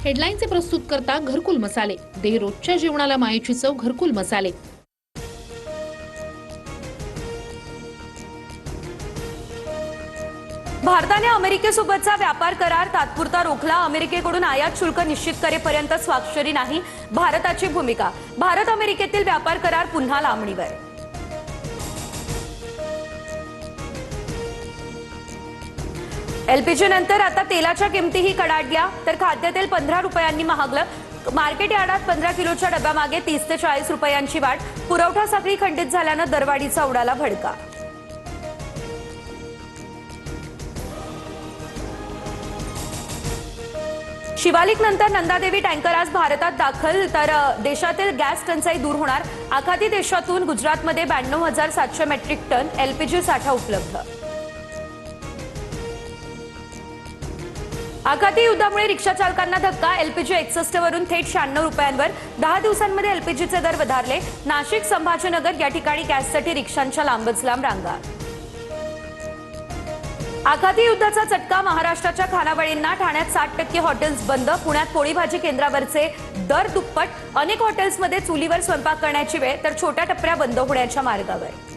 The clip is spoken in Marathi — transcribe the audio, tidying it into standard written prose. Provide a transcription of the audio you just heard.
हेडलाईनचे प्रस्तुत करता घरकुल मसाले. दे रोजच्या जेवणाला मायेची चव घरकुल मसाले. भारताने अमेरिकेसोबतचा व्यापार करार तात्पुरता रोखला. अमेरिकेकडून आयात शुल्क निश्चित करेपर्यंत स्वाक्षरी नाही, भारताची भूमिका. भारत अमेरिकेतील व्यापार करार पुन्हा लांबणीवर. एलपीजी नंतर आता तेलाच्या किमतीही कडाडल्या. तर खाद्यतेल 15 रुपयांनी महागलं. मार्केट यार्डात 15 किलोच्या डब्यामागे 30 ते 40 रुपयांची वाढ. पुरवठा साखळी खंडित झाल्यानं दरवाढीचा उडाला भडका. शिवालिक नंतर नंदादेवी टँकर आज भारतात दाखल. तर देशातील गॅस टंचाई दूर होणार. आखाती देशातून गुजरातमध्ये 92,700 मेट्रिक टन एलपीजी साठा उपलब्ध. आखाती युद्धामुळे रिक्षा चालकांना धक्का. एलपीजी 61 वरून थेट 96 रुपयांवर. 10 दिवसांमध्ये एलपीजीचे दर वधारले. नाशिक, संभाजीनगर या ठिकाणी गॅससाठी रिक्षांच्या लांबच लांब रांगा. आखाती युद्धाचा चटका महाराष्ट्राच्या खानावळींना. ठाण्यात 60% हॉटेल्स बंद. पुण्यात पोळी भाजी केंद्रावरचे दर दुप्पट. अनेक हॉटेल्समध्ये चुलीवर स्वयंपाक करण्याची वेळ. तर छोट्या टपऱ्या बंद होण्याच्या मार्गावर.